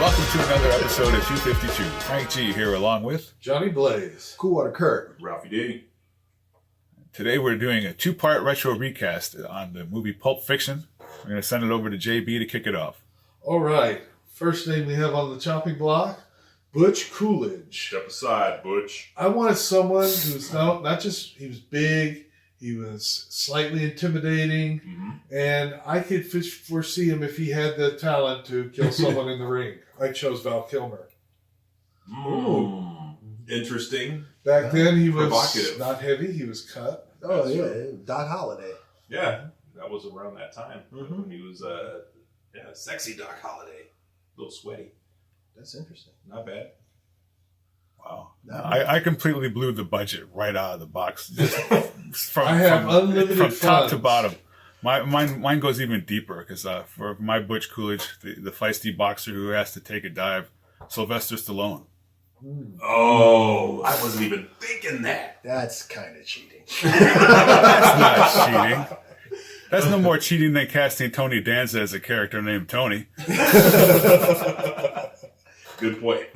Welcome to another episode of 252. Frank G here along with Johnny Blaze, Cool Water Kurt, Ralphie D. Today we're doing a two-part retro recast on the movie Pulp Fiction. We're going to send it over to JB to kick it off. All right. First name we have on the chopping block, Butch Coolidge. Step aside, Butch. I wanted someone who's not just, he was big, he was slightly intimidating, and I could foresee him if he had the talent to kill someone in the ring. I chose Val Kilmer. Interesting. Back then he was Provocative. not heavy, he was cut. Oh yeah, Doc Holliday. Yeah, that was around that time when he was sexy Doc Holliday. A little sweaty. That's interesting. Not bad. Wow. I completely blew the budget right out of the box. Just from, I have unlimited from top funds. to bottom. Mine goes even deeper because for my Butch Coolidge, the feisty boxer who has to take a dive, Sylvester Stallone. Oh, I wasn't even thinking that. That's kind of cheating. That's not cheating. That's no more cheating than casting Tony Danza as a character named Tony. Good point.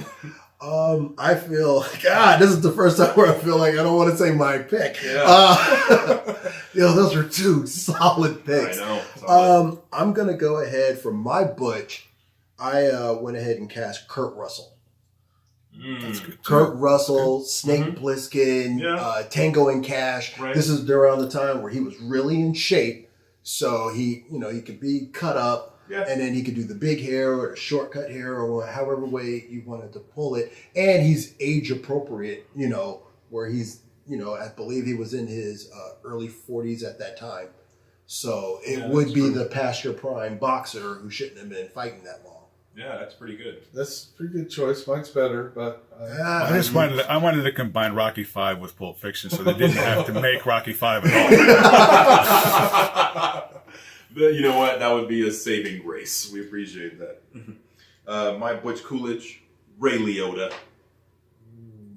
I feel, God, this is the first time where I feel like I don't want to say my pick. Yeah. Those are two solid picks. I know. I'm going to go ahead for my Butch. I went ahead and cast Kurt Russell. That's good. Kurt Russell, Snake Plissken, Tango and Cash. Right. This is around the time where he was really in shape. So he could be cut up. Yeah. And then he could do the big hair or the shortcut hair or however way you wanted to pull it. And he's age appropriate, where he's, I believe he was in his early 40s at that time. So it would be the past your prime boxer who shouldn't have been fighting that long. Yeah, that's pretty good. That's a pretty good choice. Mine's better, but I wanted to combine Rocky V with Pulp Fiction so they didn't have to make Rocky V at all. But you know what? That would be a saving grace. We appreciate that. My Butch Coolidge, Ray Liotta.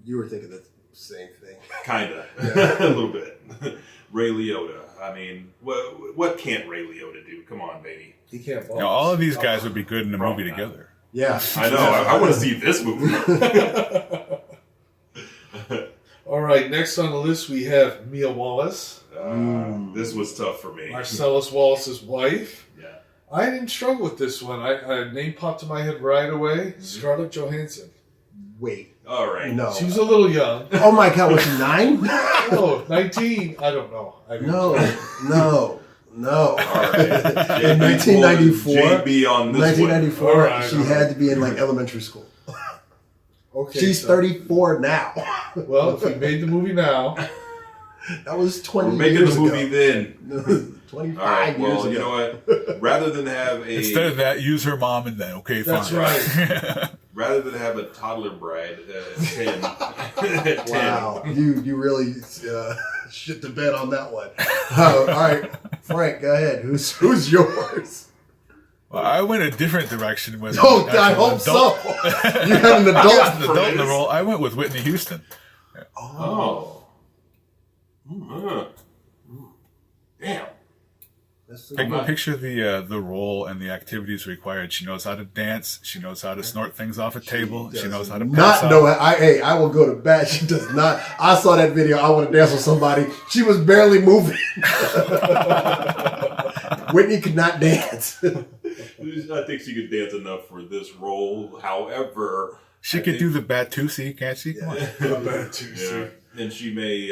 You were thinking the same thing. Kinda. A little bit. Ray Liotta. I mean, what can't Ray Liotta do? Come on, baby. he can't box. All of these guys would be good in a movie together. Yeah. I know. I want to see this movie. All right, next on the list we have Mia Wallace, This was tough for me. Marcellus Wallace's wife. Yeah. I didn't struggle with this one. A name popped in my head right away. Scarlett Johansson. Wait. All right. No. She was a little young. Oh my God, was she 9? Oh, 19. I don't know. No. All right. In 1994, JB on this 1994, All right, she all had right. to be in elementary school. Okay. She's so- 34 now. Well, if we made the movie now, That was 20 We're making years the movie ago. then. 25 All right. years Well, ago. you know what? Rather than have Instead of that, use her mom and then, okay, fine. that's right. rather than have a toddler bride at 10. At 10. Wow, you really shit the bed on that one. All right, Frank, go ahead. Who's yours? Well, I went a different direction with Oh, an I actual hope adult. so. You had an adult. An adult in the role. I went with Whitney Houston. Oh. Damn. Picture the role and the activities required. She knows how to dance. She knows how to snort things off a table. She knows how to pass Not out. know. I will go to bat. She does not. I saw that video. I want to dance with somebody. She was barely moving. Whitney could not dance. I think she could dance enough for this role. However, She could do the Batusi, can't she? Come on. yeah, and she may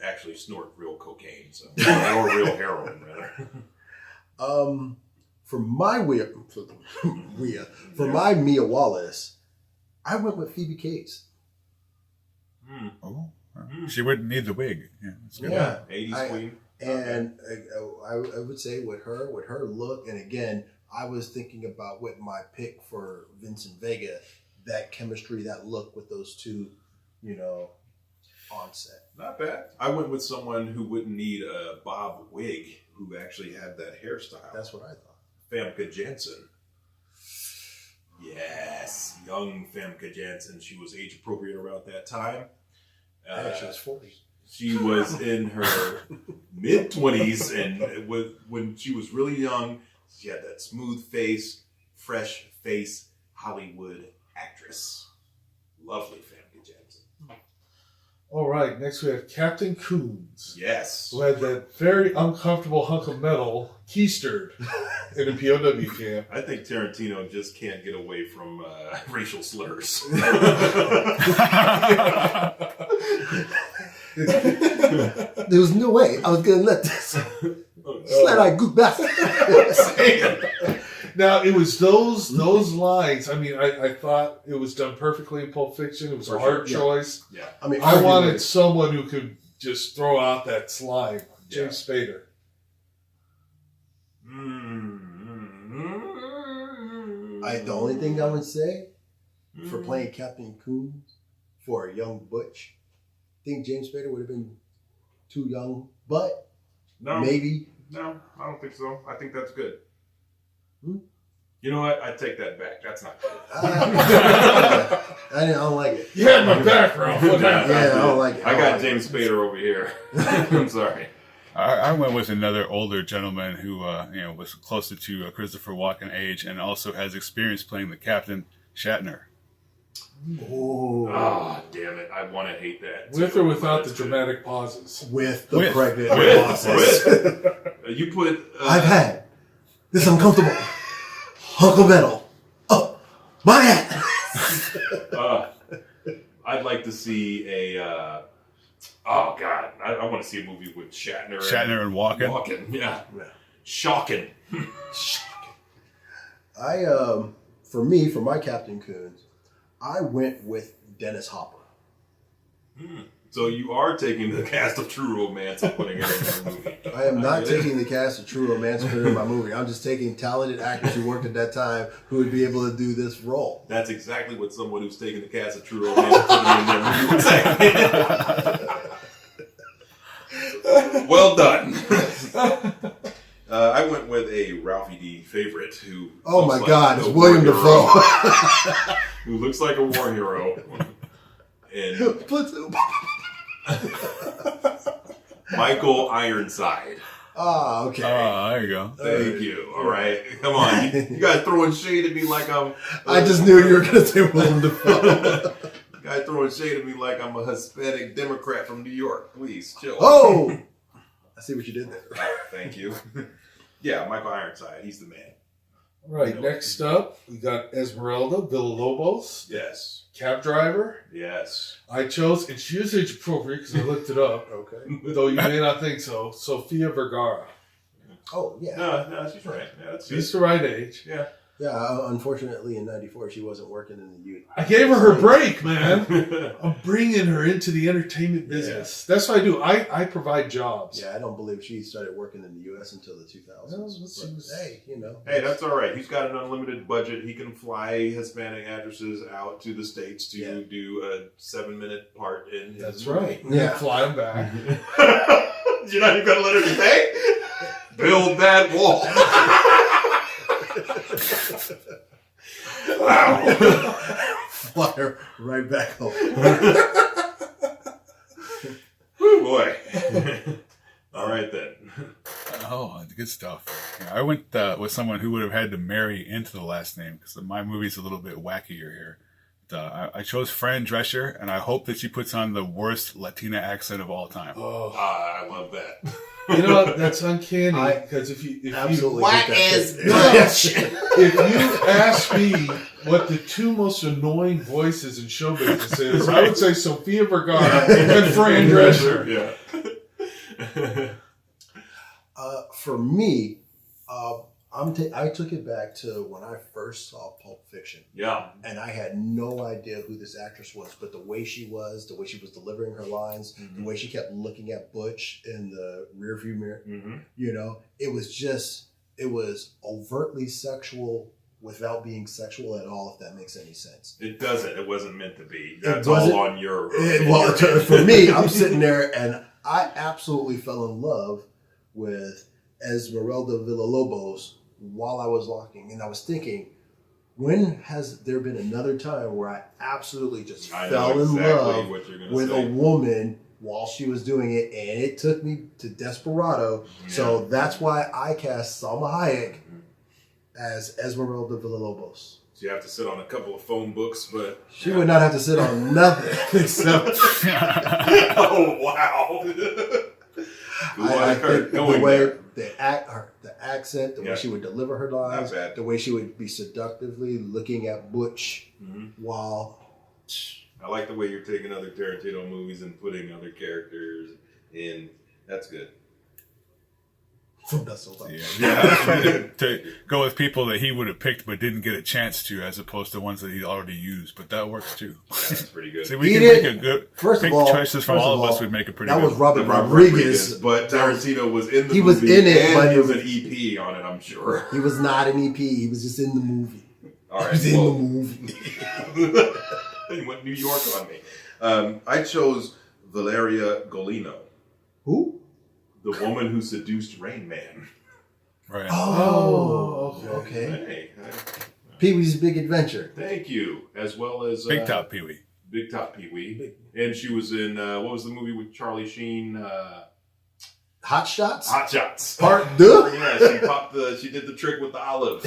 actually snort real cocaine, or real heroin, rather. For my my Mia Wallace, I went with Phoebe Cates. Oh, she wouldn't need the wig. Yeah, that's good. Yeah, 80s queen. And I would say with her look, and again, I was thinking about with my pick for Vincent Vega, that chemistry, that look with those two, on set. Not bad. I went with someone who wouldn't need a bob wig, who actually had that hairstyle. That's what I thought. Famke Janssen. Yes, young Famke Janssen. She was age appropriate around that time. She was 40. She was in her mid-20s, and when she was really young, she had that smooth face, fresh face, Hollywood actress. Lovely family, Jackson. All right, next we have Captain Coons. Yes. Who had that very uncomfortable hunk of metal keistered in a POW camp. I think Tarantino just can't get away from racial slurs. There was no way I was going to let this slide-eyed gook bastard. Now, it was those lines. I mean, I thought it was done perfectly in Pulp Fiction. It was a hard choice. Yeah. I mean, I wanted someone who could just throw out that slime. James Spader. The only thing I would say for playing Captain Coons for a young Butch, I think James Spader would have been too young, but maybe. No, I don't think so. I think that's good. You know what? I take that back. That's not good. I don't like it. You had my background. What happened? Yeah, I don't like it. I got James Spader over here. I'm sorry. I went with another older gentleman who, was closer to Christopher Walken age and also has experience playing the captain, Shatner. Oh, damn it. I want to hate that. With or without the dramatic pauses? With the pregnant pauses. You put... I've had this uncomfortable hunk of metal up my hat. I'd like to see a... oh, God. I want to see a movie with Shatner and Walken. Walken, yeah. Shocking. For my Captain Coons, I went with Dennis Hopper. So you are taking the cast of True Romance and putting it in the movie. I am not taking the cast of True Romance and putting it in my movie. I'm just taking talented actors who worked at that time who would be able to do this role. That's exactly what someone who's taking the cast of True Romance and putting it in their movie would say. Well done. I went with a Ralphie D favorite who... Oh my God, it's William Dafoe. Who looks like a war hero. And Michael Ironside. Oh, okay. Oh, there you go. Thank you. All right. Come on. You guys throwing shade at me like I'm... I just knew you were going to say William Dafoe. You guys throwing shade at me like I'm a Hispanic Democrat from New York. Please, chill. Oh! I see what you did there. Thank you. Yeah, Michael Ironside. He's the man. All right, next up, we got Esmeralda Villalobos. Yes. Cab driver. Yes. I chose, and she was age appropriate because I looked it up. Okay. Though you may not think so. Sofia Vergara. Oh, yeah. No, she's right. Yeah, that's She's the right age. Yeah. Yeah, unfortunately in '94 she wasn't working in the youth. I gave her break, man. I'm bringing her into the entertainment business. Yeah. That's what I do. I provide jobs. Yeah, I don't believe she started working in the U.S. until the 2000s. Hey, Hey, that's all right. He's got an unlimited budget. He can fly Hispanic actresses out to the States to do a 7-minute part in his That's movie. right. Yeah. Fly them back. You're not even going to let her stay? Build that wall. Wow. Fly her right back home. Woo, boy. All right, then. Oh, good stuff. Yeah, I went with someone who would have had to marry into the last name because my movie's a little bit wackier here. I chose Fran Drescher, and I hope that she puts on the worst Latina accent of all time. Oh, I love that. You know what? That's uncanny because if you whack as if you ask me what the two most annoying voices in show business is, I would say Sofia Vergara and Fran Drescher. Yeah. For me, I took it back to when I first saw Pulp Fiction. Yeah. And I had no idea who this actress was, but the way she was delivering her lines, the way she kept looking at Butch in the rearview mirror, it was overtly sexual without being sexual at all, if that makes any sense. It doesn't. It wasn't meant to be. That's all on your... For me, I'm sitting there and I absolutely fell in love with Esmeralda Villalobos while I was walking, and I was thinking, when has there been another time where I absolutely just fell in love with a woman while she was doing it, and it took me to Desperado. Yeah. So that's why I cast Salma Hayek as Esmeralda Villalobos. So you have to sit on a couple of phone books, but She would not have to sit on nothing except. oh wow! I think the way the accent, the way she would deliver her lines, Not bad. the way she would be seductively looking at Butch while. I like the way you're taking other Tarantino movies and putting other characters in. That's good. That's so funny. Yeah, I was trying to go with people that he would have picked but didn't get a chance to, as opposed to ones that he already used. But that works too. That's pretty good. See, we can make a good. Pick choices from all of us. We'd make a pretty. That good was Robert Rodriguez, but Tarantino was in the movie. He was in it, and but he was an EP on it. I'm sure he was not an EP. He was just in the movie. All right, he was in the movie. He went New York on me. I chose Valeria Golino. Who? The woman who seduced Rain Man. Right. Oh, okay. Hey, Pee-wee's Big Adventure. thank you. As well as Big Top Pee Wee. Big Top Pee Wee. And she was in, what was the movie with Charlie Sheen? Hot Shots? Hot Shots. Part 2? Yeah, she did the trick with the olive.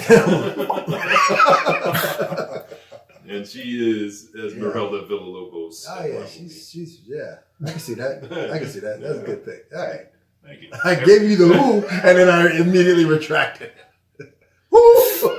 And she is Esmeralda Villalobos. Oh, yeah. She's, yeah. I can see that. That's a good pick. All right. Thank you. I gave you the who, and then I immediately retracted. Who?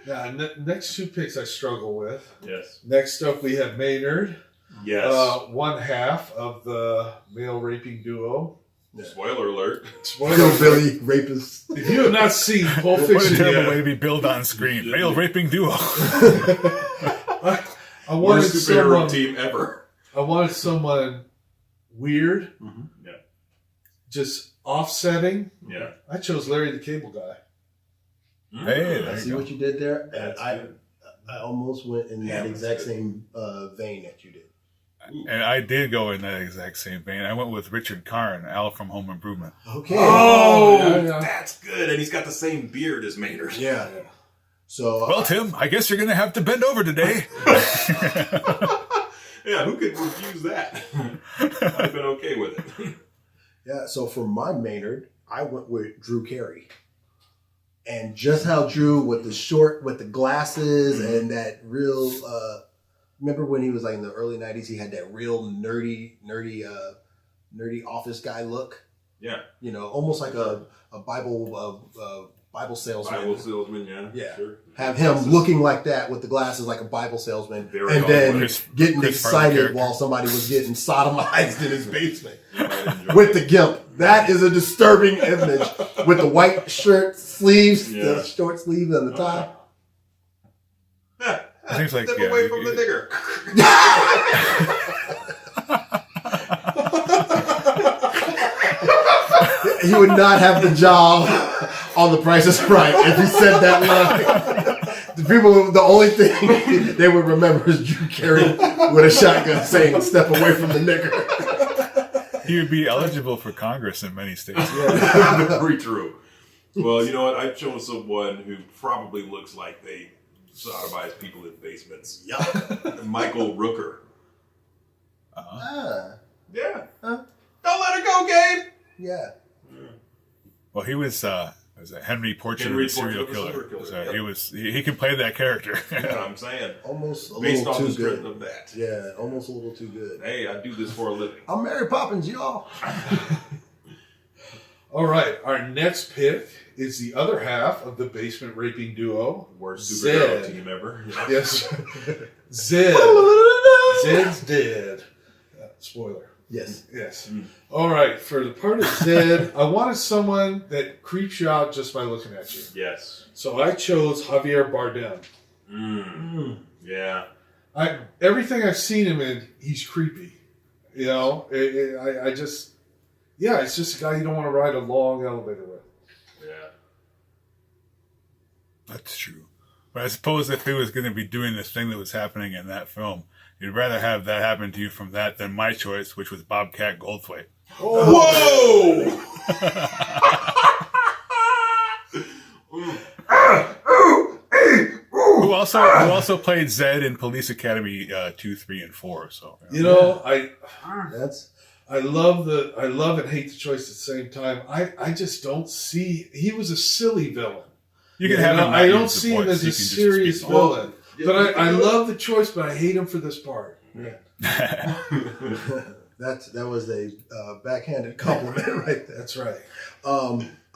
Now, next 2 picks I struggle with. Yes. Next up, we have Maynard. Yes. One half of the male raping duo. Spoiler alert. Spoiler alert. Billy rapist. If you have not seen Pulp What a Fiction terrible yet, way to be billed on screen. Male raping duo. I wanted Worst superhero someone. team ever. I wanted someone weird, Yeah. just offsetting. Yeah. I chose Larry the Cable Guy. Hey, I there see you go. what you did there. And That's I good. almost went in Yeah, that that's exact good. same vein that you did. And I did go in that exact same vein. I went with Richard Karn, Al from Home Improvement. Okay. Oh, yeah. that's good. And he's got the same beard as Maynard. Yeah. So Well, Tim, I guess you're going to have to bend over today. Yeah, who could refuse that? I've been okay with it. yeah. So for my Maynard, I went with Drew Carey, and just how Drew with the glasses and that real. Remember when he was like in the early '90s? He had that real nerdy office guy look. Yeah. You know, almost like a Bible salesman. Bible salesman, yeah. Yeah. Sure. Have him looking like that with the glasses like a Bible salesman, Very and then Chris getting Farley excited character. while somebody was getting sodomized in his basement You might enjoy with it. the gimp. That is a disturbing image with the white shirt sleeves, Yeah. the short sleeves on the top. Yeah. Seems like, Step yeah, away from the nigger. He would not have the job on The Price is Right if he said that line. The only thing they would remember is Drew Carey with a shotgun saying, "Step away from the nigger." He would be eligible for Congress in many states. Very true. Well, you know what? I chose someone who probably looks like they sodomize people in basements. Yuck. Michael Rooker. Ah, Yeah. Huh? Don't let her go, Gabe. yeah. Well, he was Henry Portrait Henry of a Serial Portrait of a Killer. Serial So he can play that character. That's what I'm saying. Almost a Based little on the too script good. of that. Yeah, almost a little too good. Hey, I do this for a living. I'm Mary Poppins, y'all. All right, our next pick is the other half of the basement raping duo. Worst superhero Zed. team ever. Yes, Zed. Zed's dead. Spoiler. Yes. Yes. All right, for the part of Zed, I wanted someone that creeps you out just by looking at you. Yes. So I chose Javier Bardem. Yeah. Everything I've seen him in, he's creepy. You know, it's just a guy you don't want to ride a long elevator with. Yeah. That's true. But I suppose if he was going to be doing this thing that was happening in that film, you'd rather have that happen to you from that than my choice, which was Bobcat Goldthwait. Whoa! Who also played Zed in Police Academy 2, 3, and 4. So You know, That's I love and hate the choice at the same time. I just don't see. He was a silly villain. You can have him. I don't use the see him voice. as He a can just serious speak normal. villain. But I love the choice, but I hate him for this part. That was a backhanded compliment right there. That's right.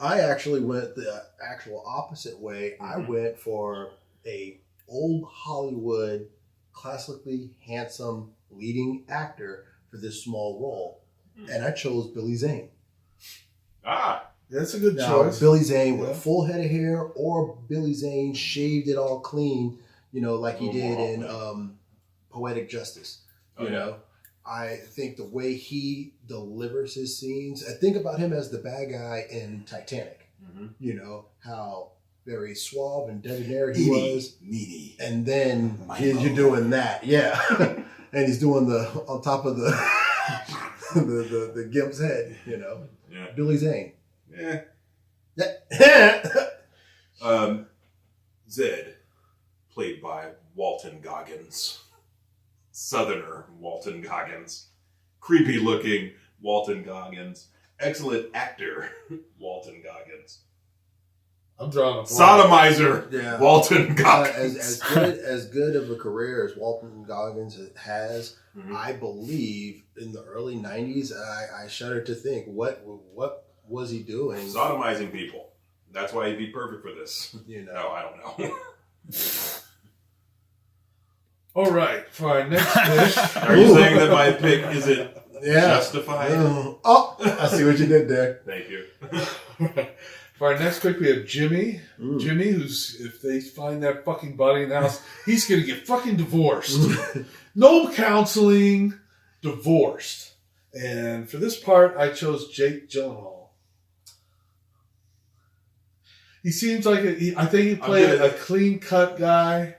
I actually went the actual opposite way. I went for a old Hollywood, classically handsome leading actor for this small role, and I chose Billy Zane. That's a good Now, choice. Billy Zane with a full head of hair, or Billy Zane shaved it all clean, like he did in Poetic Justice. You know, I think the way he delivers his scenes, I think about him as the bad guy in Titanic. You know, how very suave and debonair he was. Meaty. And then you're doing that. Yeah. And he's doing on top of the the gimp's head, Yeah. Billy Zane. Yeah. Yeah. Zed, played by Walton Goggins. Southerner Walton Goggins. Creepy looking Walton Goggins. Excellent actor Walton Goggins. I'm drawing a blank. Sodomizer Yeah. Walton Goggins. As good of a career as Walton Goggins has, I believe in the early 90s, I shudder to think, what was he doing? Sodomizing people. That's why he'd be perfect for this. No, I don't know. All right, for our next dish. Are you saying that my pick isn't justified? Oh, I see what you did there. Thank you. For our next pick, we have Jimmy. Jimmy, who's, if they find that fucking body in the house, he's going to get fucking divorced. No counseling, divorced. And for this part, I chose Jake Gyllenhaal. He seems like I think he played a clean-cut guy.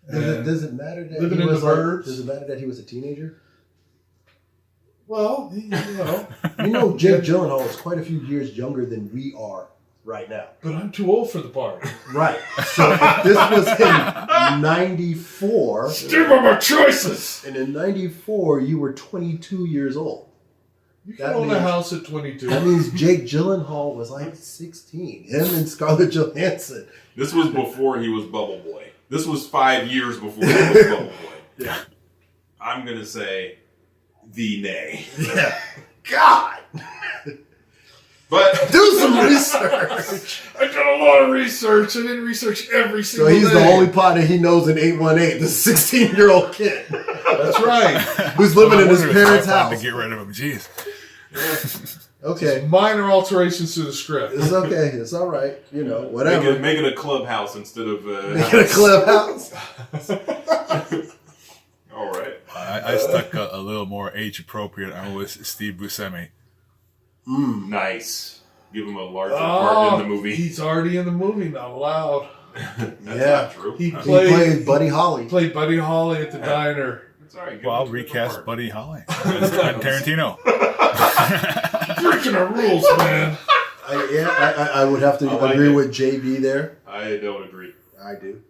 Does it matter that living he in was the burbs? Does it matter that he was a teenager? Well, Jake Gyllenhaal is quite a few years younger than we are right now. But I'm too old for the part. Right. So if this was in 94. Stick with my choices. And in 94, you were 22 years old. You can own a house at 22. That means Jake Gyllenhaal was like 16. Him and Scarlett Johansson. This was before he was Bubble Boy. This was 5 years before he was Bubble Boy. Yeah. I'm going to say the nay. Yeah. God. But do some research. I did a lot of research. I didn't research every single So he's day. the only partner he knows in 818, this 16-year-old kid. That's right. Who's living in his parents' house. To get rid of him. Jeez. Okay. Minor alterations to the script. It's okay. It's all right. Whatever. Make it a clubhouse instead of Make it a clubhouse. All right. I stuck a little more age appropriate. I was Steve Buscemi. Nice. Give him a larger part in the movie. He's already in the movie, not allowed. That's not true. He He played Buddy Holly. Played Buddy Holly at the diner. It's all right. Well, I'll recast Buddy Holly as Tarantino. Breaking our rules, man. I would have to agree with JB there. I don't agree. I do.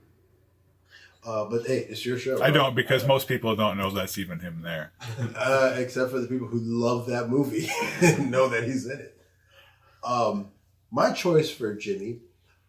But hey, it's your show. I don't, because most people don't know that's even him there. Except for the people who love that movie and know that he's in it. My choice for Jimmy,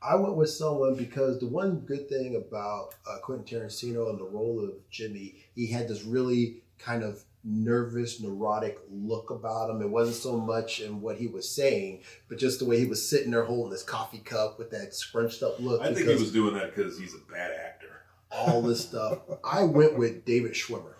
I went with someone because the one good thing about Quentin Tarantino and the role of Jimmy, he had this really kind of nervous, neurotic look about him. It wasn't so much in what he was saying, but just the way he was sitting there holding his coffee cup with that scrunched up look. I think he was doing that because he's a bad actor. All this stuff. I went with David Schwimmer.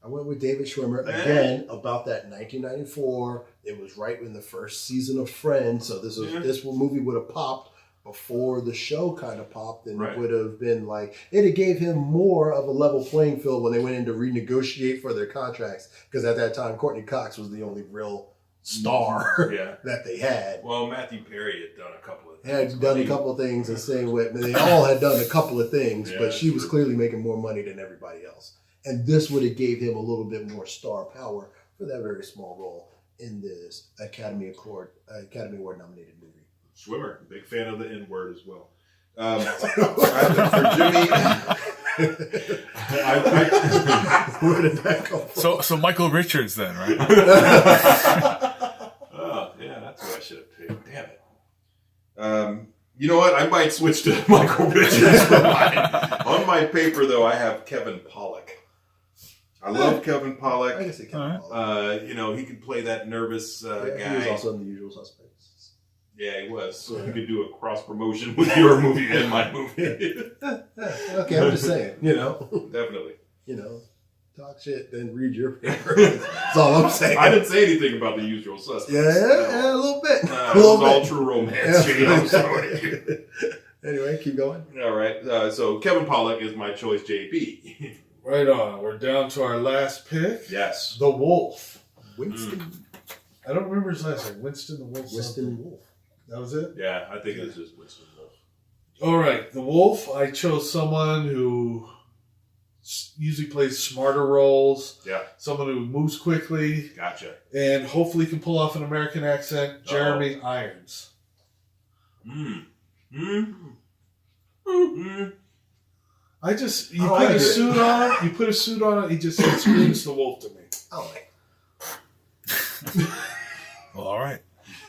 I went with David Schwimmer again about that 1994. It was right in the first season of Friends, so this movie would have popped before the show kind of popped, and it would have been like it gave him more of a level playing field when they went in to renegotiate for their contracts, because at that time Courtney Cox was the only real star that they had. Well, Matthew Perry had done a couple of things. Had done a couple of things, and same with they all had done a couple of things, but she was clearly making more money than everybody else. And this would have gave him a little bit more star power for that very small role in this Academy Award nominated movie. Schwimmer, big fan of the N word as well. For Jimmy, where did that come from? So Michael Richards then, right? Oh, yeah, that's what I should have picked. Damn it. You know what? I might switch to Michael Richards for mine. On my paper, though, I have Kevin Pollak. I love Kevin Pollak. I can say Kevin Pollak. You know, he could play that nervous guy. He was also in The Usual Suspects. Yeah, he was. So he could do a cross promotion with your movie and my movie. Okay, I'm just saying, you know. Definitely. You know, talk shit, then read your paper. That's all I'm saying. I didn't say anything about The Usual Suspects. Yeah, a little bit. It was all true romance. Yeah. You know, so. Anyway, keep going. All right. So Kevin Pollak is my choice, JP. Right on. We're down to our last pick. Yes. The Wolf. Winston. I don't remember his last name. Winston the Wolf. Winston something. Wolf. That was it? Yeah, I think it's just Winston Wolf. All right. The Wolf. I chose someone who usually plays smarter roles. Yeah. Someone who moves quickly. Gotcha. And hopefully can pull off an American accent. Jeremy Irons. I just, you put a suit on, he just screams the Wolf to me. I like Well, all right.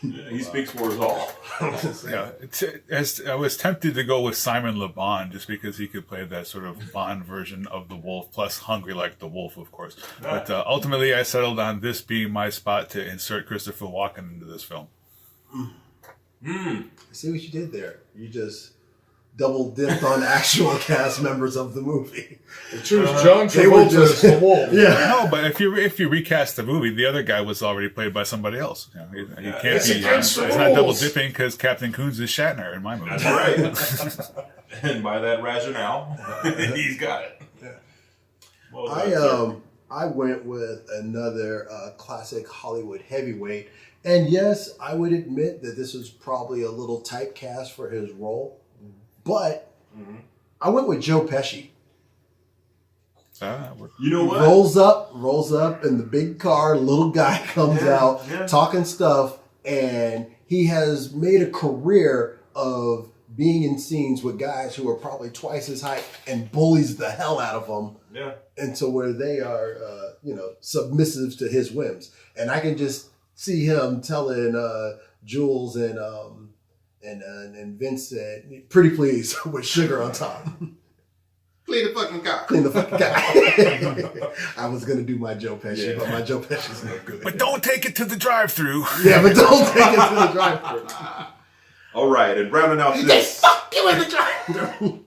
Yeah, he speaks for us all. Yeah, I was tempted to go with Simon Le Bon just because he could play that sort of Bond version of the Wolf, plus hungry like the Wolf, of course. But ultimately, I settled on this being my spot to insert Christopher Walken into this film. I see what you did there. You just double dipped on actual cast members of the movie. Choose John Travolta as the Wolf. Yeah. No, but if you recast the movie, the other guy was already played by somebody else. You know, he can't It's be. against the It's not double rules. dipping because Captain Coons is Shatner in my movie. That's right. And by that rationale, he's got it. Yeah. Well done, I went with another classic Hollywood heavyweight, and yes, I would admit that this was probably a little typecast for his role, but I went with Joe Pesci. you know what? Rolls up in the big car, little guy comes out talking stuff, and he has made a career of being in scenes with guys who are probably twice his height and bullies the hell out of them. Yeah. And so where they are, submissive to his whims. And I can just see him telling Jules and Vincent, pretty please, with sugar on top. Clean the fucking car. Clean the fucking guy. I was going to do my Joe Pesci, but my Joe Pesci's no good. But don't take it to the drive-thru. Yeah, but don't take it to the drive-thru. All right, and rounding out They this, fuck you in the drive-thru.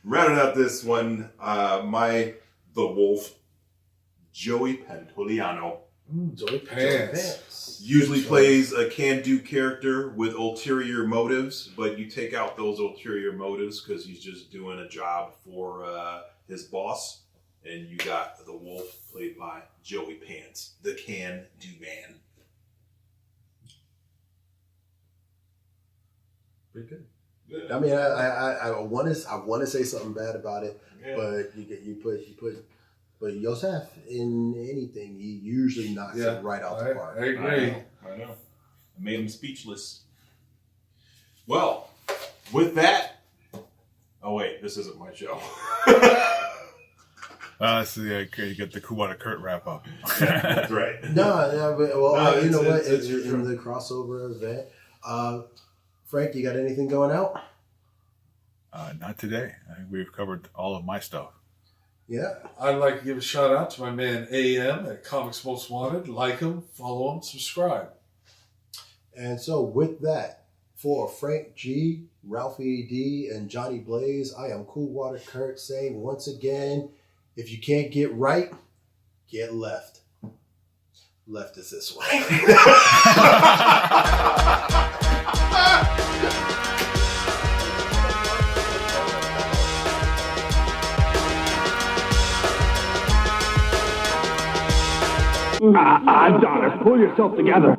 rounding out this one, the Wolf, Joey Pantoliano. Joey Pants. Usually plays a can-do character with ulterior motives, but you take out those ulterior motives because he's just doing a job for his boss, and you got the Wolf played by Joey Pants, the can-do man. Pretty good. Yeah. I mean, I want to say something bad about it, but but Yosef in anything, he usually knocks it right out the park. I agree. I know. I made him speechless. Well, with that, oh wait, this isn't my show. So you get the Kuwata Kurt wrap up. That's right. You know what? It's In the crossover event, Frank, you got anything going out? Not today. I think we've covered all of my stuff. Yeah. I'd like to give a shout out to my man AM at Comics Most Wanted. Like him, follow him, subscribe. And so with that, for Frank G, Ralphie D, and Johnny Blaze, I am Cool Water Kurt saying once again, if you can't get right, get left. Left is this way. Adonis, pull yourself together.